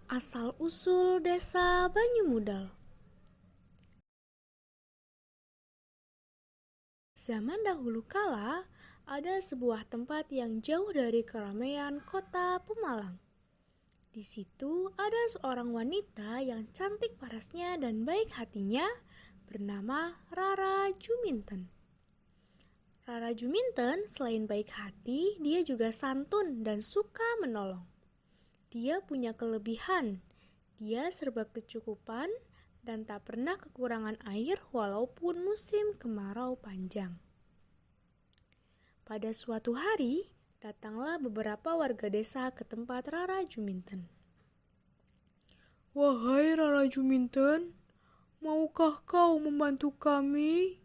Asal-usul Desa Banyumudal. Zaman dahulu kala, ada sebuah tempat yang jauh dari keramaian kota Pemalang. Di situ ada seorang wanita yang cantik parasnya dan baik hatinya, bernama Rara Juminten. Rara Juminten selain baik hati, dia juga santun dan suka menolong. Dia punya kelebihan, dia serba kecukupan dan tak pernah kekurangan air walaupun musim kemarau panjang. Pada suatu hari, datanglah beberapa warga desa ke tempat Rara Juminten. Wahai Rara Juminten, maukah kau membantu kami?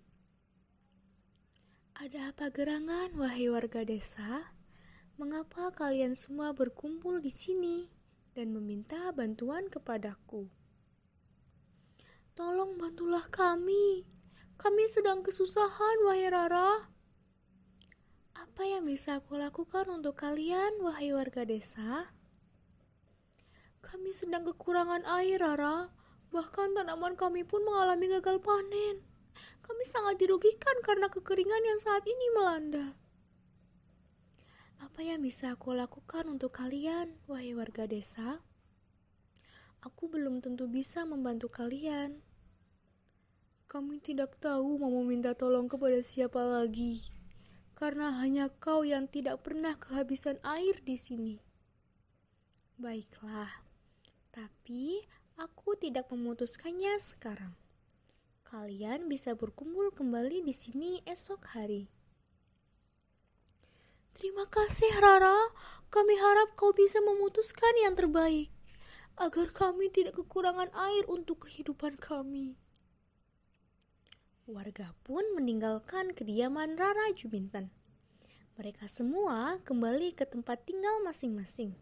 Ada apa gerangan, wahai warga desa? Mengapa kalian semua berkumpul di sini dan meminta bantuan kepadaku? Tolong bantulah kami. Kami sedang kesusahan, wahai Rara. Apa yang bisa aku lakukan untuk kalian, wahai warga desa? Kami sedang kekurangan air, Rara. Bahkan tanaman kami pun mengalami gagal panen. Kami sangat dirugikan karena kekeringan yang saat ini melanda. Apa yang bisa aku lakukan untuk kalian, wahai warga desa? Aku belum tentu bisa membantu kalian. Kami tidak tahu mau meminta tolong kepada siapa lagi, karena hanya kau yang tidak pernah kehabisan air di sini. Baiklah, tapi aku tidak memutuskannya sekarang. Kalian bisa berkumpul kembali di sini esok hari. Terima kasih, Rara. Kami harap kau bisa memutuskan yang terbaik, agar kami tidak kekurangan air untuk kehidupan kami. Warga pun meninggalkan kediaman Rara Juminten. Mereka semua kembali ke tempat tinggal masing-masing.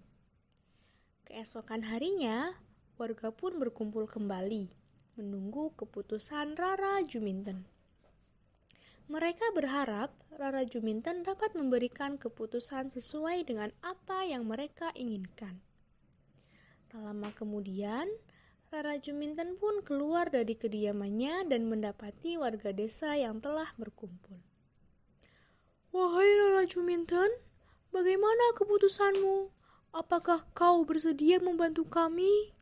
Keesokan harinya, warga pun berkumpul kembali, menunggu keputusan Rara Juminten. Mereka berharap Rara Juminten dapat memberikan keputusan sesuai dengan apa yang mereka inginkan. Tak lama kemudian, Rara Juminten pun keluar dari kediamannya dan mendapati warga desa yang telah berkumpul. Wahai Rara Juminten, bagaimana keputusanmu? Apakah kau bersedia membantu kami?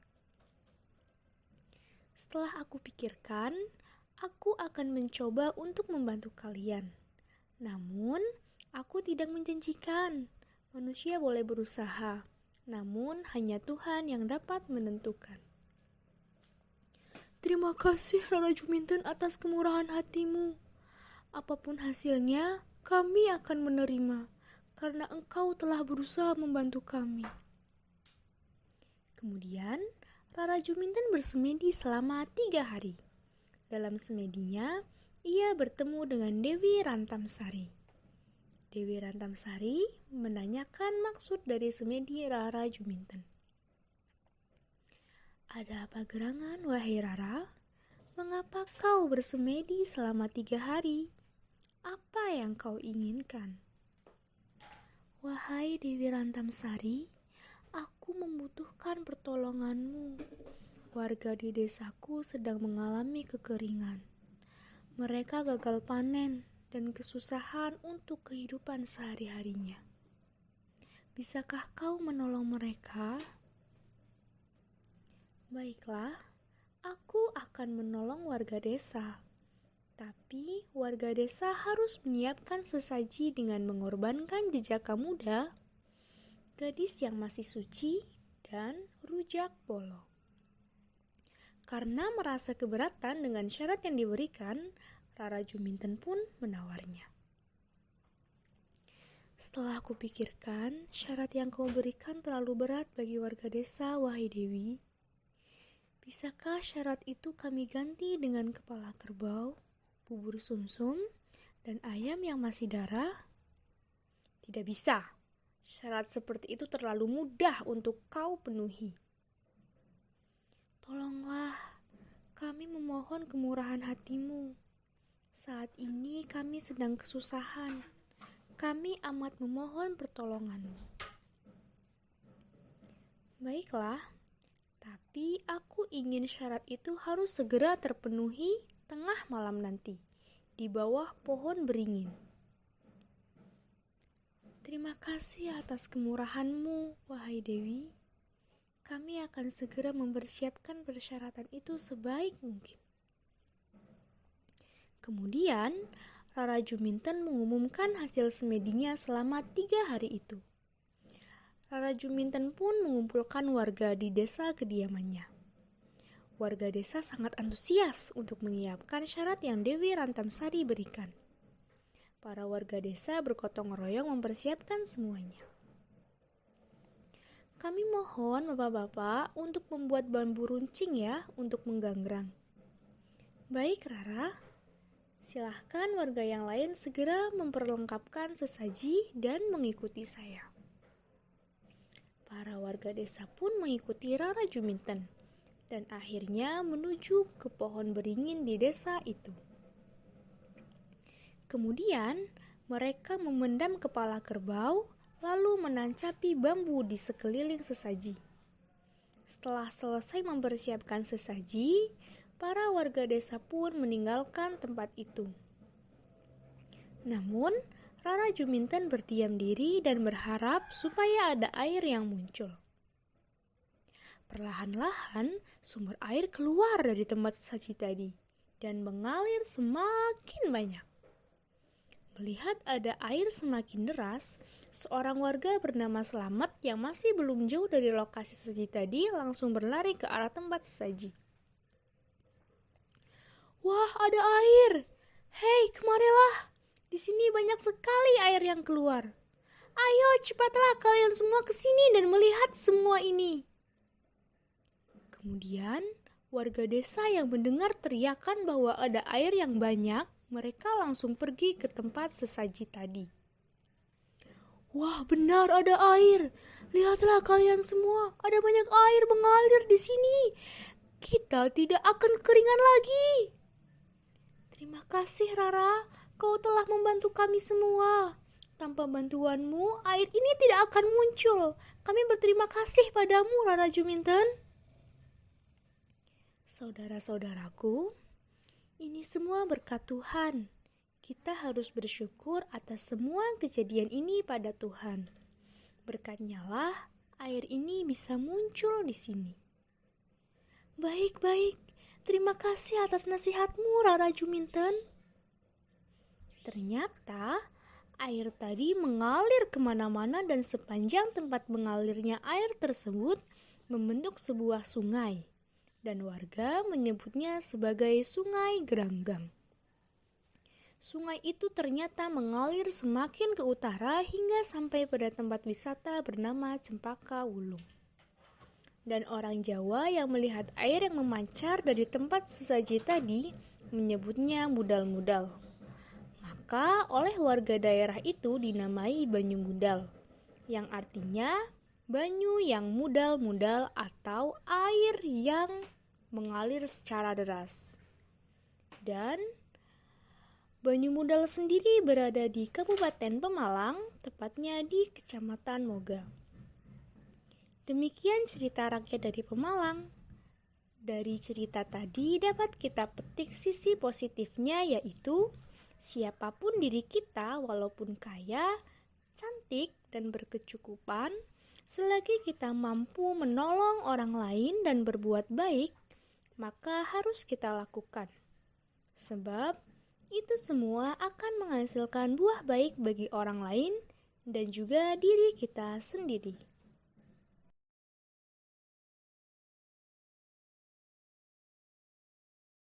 Setelah aku pikirkan, aku akan mencoba untuk membantu kalian. Namun, aku tidak menjanjikan. Manusia boleh berusaha, namun hanya Tuhan yang dapat menentukan. Terima kasih Rara Juminten atas kemurahan hatimu. Apapun hasilnya, kami akan menerima, karena engkau telah berusaha membantu kami. Kemudian, Rara Juminten bersemedi selama 3 hari. Dalam semedinya, ia bertemu dengan Dewi Rantamsari. Dewi Rantamsari menanyakan maksud dari semedi Rara Juminten. Ada apa gerangan, wahai Rara? Mengapa kau bersemedi selama 3 hari? Apa yang kau inginkan? Wahai Dewi Rantamsari, aku membutuhkan pertolonganmu. Warga di desaku sedang mengalami kekeringan. Mereka gagal panen dan kesusahan untuk kehidupan sehari-harinya. Bisakah kau menolong mereka? Baiklah, aku akan menolong warga desa. Tapi warga desa harus menyiapkan sesaji dengan mengorbankan jejaka muda, gadis yang masih suci, dan rujak bolo. Karena merasa keberatan dengan syarat yang diberikan, Rara Juminten pun menawarnya. Setelah aku pikirkan, syarat yang kau berikan terlalu berat bagi warga desa, wahai Dewi. Bisakah syarat itu kami ganti dengan kepala kerbau, bubur sumsum, dan ayam yang masih darah? Tidak bisa. Syarat seperti itu terlalu mudah untuk kau penuhi. Tolonglah, kami memohon kemurahan hatimu. Saat ini kami sedang kesusahan. Kami amat memohon pertolonganmu. Baiklah, Tapi aku ingin syarat itu harus segera terpenuhi tengah malam nanti, di bawah pohon beringin. Terima kasih atas kemurahan-Mu, wahai Dewi. Kami akan segera mempersiapkan persyaratan itu sebaik mungkin. Kemudian, Rara Juminten mengumumkan hasil semedinya selama 3 hari itu. Rara Juminten pun mengumpulkan warga di desa kediamannya. Warga desa sangat antusias untuk menyiapkan syarat yang Dewi Rantamsari berikan. Para warga desa bergotong royong mempersiapkan semuanya. Kami mohon bapak-bapak untuk membuat bambu runcing ya untuk mengganggrang. Baik Rara, silahkan warga yang lain segera memperlengkapkan sesaji dan mengikuti saya. Para warga desa pun mengikuti Rara Juminten dan akhirnya menuju ke pohon beringin di desa itu. Kemudian mereka memendam kepala kerbau lalu menancapi bambu di sekeliling sesaji. Setelah selesai mempersiapkan sesaji, para warga desa pun meninggalkan tempat itu. Namun, Rara Juminten berdiam diri dan berharap supaya ada air yang muncul. Perlahan-lahan, sumber air keluar dari tempat sesaji tadi dan mengalir semakin banyak. Melihat ada air semakin deras, seorang warga bernama Slamet yang masih belum jauh dari lokasi sesaji tadi langsung berlari ke arah tempat sesaji. Wah, ada air! Hei, kemarilah! Di sini banyak sekali air yang keluar. Ayo, cepatlah kalian semua ke sini dan melihat semua ini. Kemudian, warga desa yang mendengar teriakan bahwa ada air yang banyak, mereka langsung pergi ke tempat sesaji tadi. Wah, benar ada air. Lihatlah kalian semua, ada banyak air mengalir di sini. Kita tidak akan keringan lagi. Terima kasih Rara, kau telah membantu kami semua. Tanpa bantuanmu, air ini tidak akan muncul. Kami berterima kasih padamu, Rara Juminten. Saudara-saudaraku, ini semua berkat Tuhan. Kita harus bersyukur atas semua kejadian ini pada Tuhan. Berkatnya lah, air ini bisa muncul di sini. Baik-baik, terima kasih atas nasihatmu, Rara Juminten. Ternyata air tadi mengalir kemana-mana dan sepanjang tempat mengalirnya air tersebut membentuk sebuah sungai dan warga menyebutnya sebagai Sungai Geranggang. Sungai itu ternyata mengalir semakin ke utara hingga sampai pada tempat wisata bernama Cempaka Wulung. Dan orang Jawa yang melihat air yang memancar dari tempat sesaji tadi menyebutnya mudal-mudal. Maka oleh warga daerah itu dinamai Banyu Mudal, yang artinya banyu yang mudal-mudal atau air yang mengalir secara deras. Dan Banyu Mudal sendiri berada di Kabupaten Pemalang, tepatnya di Kecamatan Moga. Demikian cerita rakyat dari Pemalang. Dari cerita tadi dapat kita petik sisi positifnya, yaitu siapapun diri kita walaupun kaya, cantik, dan berkecukupan, selagi kita mampu menolong orang lain dan berbuat baik, maka harus kita lakukan. Sebab itu semua akan menghasilkan buah baik bagi orang lain dan juga diri kita sendiri.